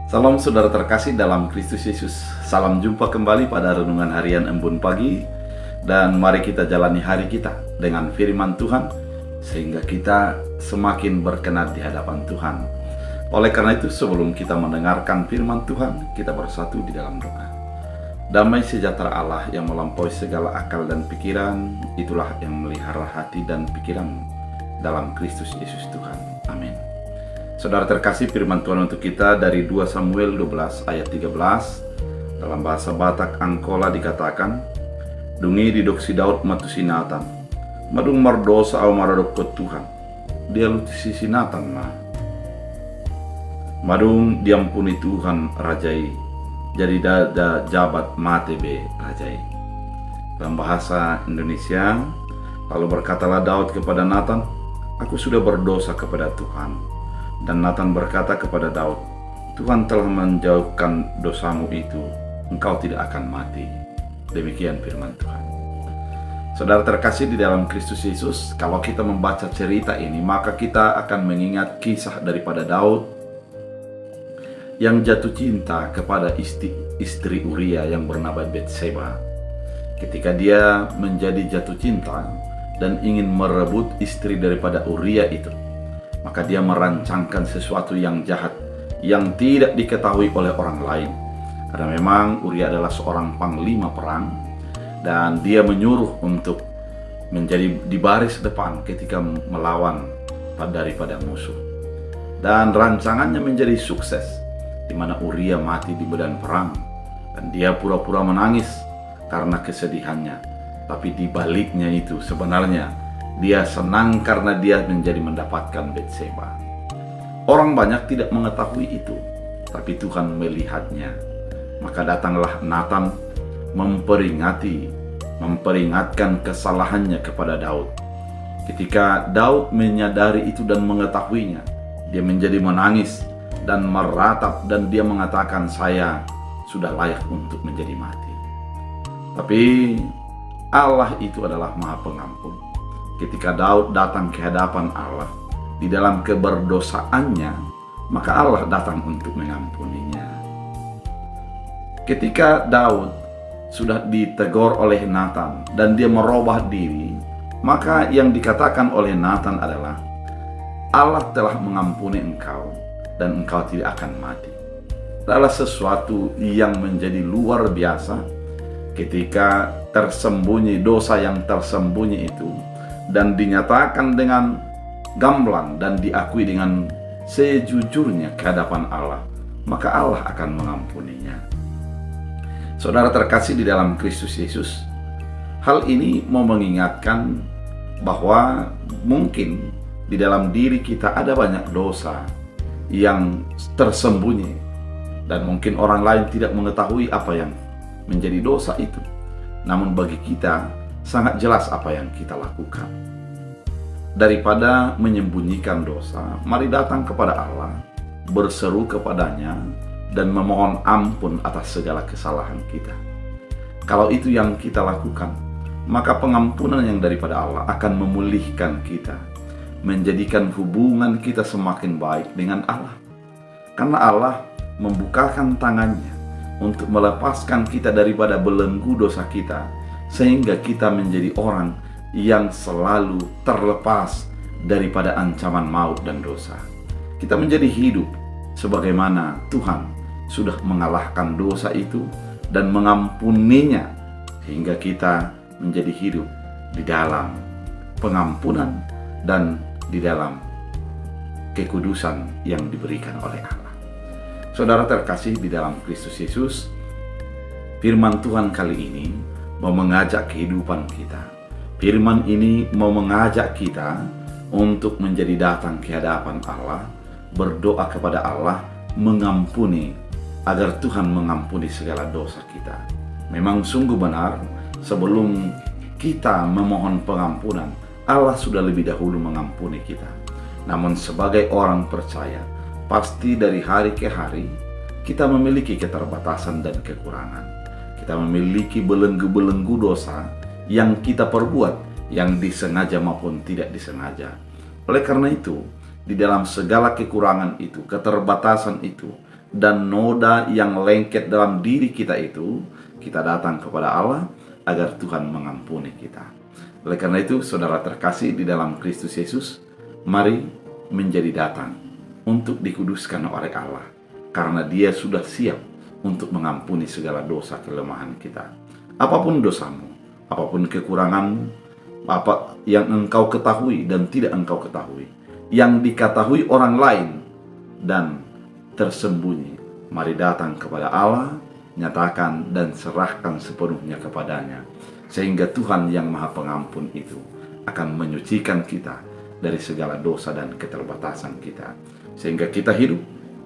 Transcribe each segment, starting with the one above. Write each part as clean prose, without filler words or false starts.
Salam saudara terkasih dalam Kristus Yesus. Salam jumpa kembali pada renungan harian Embun Pagi. Dan mari kita jalani hari kita dengan firman Tuhan, sehingga kita semakin berkenan di hadapan Tuhan. Oleh karena itu, sebelum kita mendengarkan firman Tuhan, kita bersatu di dalam doa. Damai sejahtera Allah yang melampaui segala akal dan pikiran, itulah yang melihara hati dan pikiranmu dalam Kristus Yesus Tuhan. Amin. Saudara terkasih, firman Tuhan untuk kita dari 2 Samuel 12 ayat 13. Dalam bahasa Batak Angkola dikatakan, "Dungi didoksi Daud matusi Natan, madung mardosa au maradok ke Tuhan, dia luti si Natan mah. Madung diampuni Tuhan rajai, jadi dada jabat mate be rajai." Dalam bahasa Indonesia, lalu berkatalah Daud kepada Natan, "Aku sudah berdosa kepada Tuhan." Dan Natan berkata kepada Daud, "Tuhan telah menjauhkan dosamu itu, engkau tidak akan mati." Demikian firman Tuhan. Saudara terkasih di dalam Kristus Yesus, kalau kita membaca cerita ini, maka kita akan mengingat kisah daripada Daud yang jatuh cinta kepada istri Uria yang bernama Betseba. Ketika dia menjadi jatuh cinta dan ingin merebut istri daripada Uria itu, maka dia merancangkan sesuatu yang jahat yang tidak diketahui oleh orang lain. Karena memang Uria adalah seorang panglima perang, dan dia menyuruh untuk menjadi di baris depan ketika melawan daripada musuh. Dan rancangannya menjadi sukses, di mana Uria mati di medan perang, dan dia pura-pura menangis karena kesedihannya. Tapi di baliknya itu sebenarnya dia senang karena dia menjadi mendapatkan Betseba. Orang banyak tidak mengetahui itu, tapi Tuhan melihatnya. Maka datanglah Natan memperingatkan kesalahannya kepada Daud. Ketika Daud menyadari itu dan mengetahuinya, dia menjadi menangis dan meratap, dan dia mengatakan, "Saya sudah layak untuk menjadi mati." Tapi Allah itu adalah Maha Pengampun. Ketika Daud datang ke hadapan Allah di dalam keberdosaannya, maka Allah datang untuk mengampuninya. Ketika Daud sudah ditegur oleh Natan dan dia merubah diri, maka yang dikatakan oleh Natan adalah, "Allah telah mengampuni engkau dan engkau tidak akan mati." Adalah sesuatu yang menjadi luar biasa ketika tersembunyi, dosa yang tersembunyi itu, dan dinyatakan dengan gamblang dan diakui dengan sejujurnya ke hadapan Allah, maka Allah akan mengampuninya. Saudara terkasih di dalam Kristus Yesus, hal ini mau mengingatkan bahwa mungkin di dalam diri kita ada banyak dosa yang tersembunyi, dan mungkin orang lain tidak mengetahui apa yang menjadi dosa itu. Namun bagi kita sangat jelas apa yang kita lakukan. Daripada menyembunyikan dosa, mari datang kepada Allah, berseru kepadanya, dan memohon ampun atas segala kesalahan kita. Kalau itu yang kita lakukan, maka pengampunan yang daripada Allah akan memulihkan kita, menjadikan hubungan kita semakin baik dengan Allah. Karena Allah membukakan tangannya untuk melepaskan kita daripada belenggu dosa kita, sehingga kita menjadi orang yang selalu terlepas daripada ancaman maut dan dosa. Kita menjadi hidup sebagaimana Tuhan sudah mengalahkan dosa itu dan mengampuninya, sehingga kita menjadi hidup di dalam pengampunan dan di dalam kekudusan yang diberikan oleh Allah. Saudara terkasih di dalam Kristus Yesus, firman Tuhan kali ini mau mengajak kehidupan kita. Firman ini mau mengajak kita untuk menjadi datang ke hadapan Allah, berdoa kepada Allah, mengampuni, agar Tuhan mengampuni segala dosa kita. Memang sungguh benar, sebelum kita memohon pengampunan, Allah sudah lebih dahulu mengampuni kita. Namun sebagai orang percaya, pasti dari hari ke hari kita memiliki keterbatasan dan kekurangan. Kita memiliki belenggu-belenggu dosa yang kita perbuat, yang disengaja maupun tidak disengaja. Oleh karena itu, di dalam segala kekurangan itu, keterbatasan itu, dan noda yang lengket dalam diri kita itu, kita datang kepada Allah agar Tuhan mengampuni kita. Oleh karena itu, saudara terkasih di dalam Kristus Yesus, mari menjadi datang untuk dikuduskan oleh Allah, karena Dia sudah siap untuk mengampuni segala dosa kelemahan kita. Apapun dosamu, apapun kekuranganmu, apa yang engkau ketahui dan tidak engkau ketahui, yang diketahui orang lain dan tersembunyi, mari datang kepada Allah, nyatakan dan serahkan sepenuhnya kepadanya, sehingga Tuhan yang Maha Pengampun itu akan menyucikan kita dari segala dosa dan keterbatasan kita, sehingga kita hidup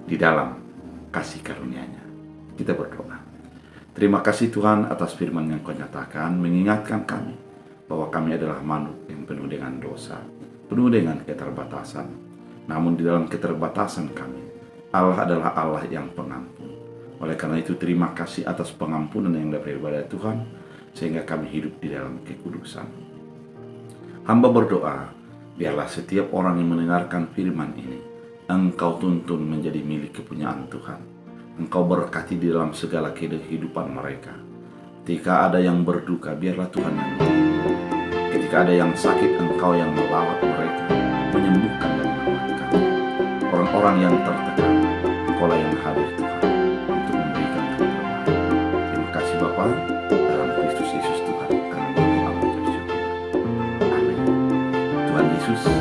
di dalam kasih karunia-Nya. Kita berdoa. Terima kasih Tuhan atas firman yang Kau nyatakan, mengingatkan kami bahwa kami adalah makhluk yang penuh dengan dosa, penuh dengan keterbatasan. Namun di dalam keterbatasan kami, Allah adalah Allah yang pengampun. Oleh karena itu, terima kasih atas pengampunan yang daripada Tuhan, sehingga kami hidup di dalam kekudusan. Hamba berdoa, biarlah setiap orang yang mendengarkan firman ini, Engkau tuntun menjadi milik kepunyaan Tuhan. Engkau berkati di dalam segala kehidupan mereka. Ketika ada yang berduka, biarlah Tuhan yang menolong. Ketika ada yang sakit, Engkau yang melawat mereka, menyembuhkan dan menguatkan. Orang-orang yang tertekan, Engkaulah yang hadir Tuhan untuk memberikan ketenangan. Terima kasih Bapa, dalam Kristus Yesus Tuhan kami berdoa mengucap syukur. Amin. Tuhan Yesus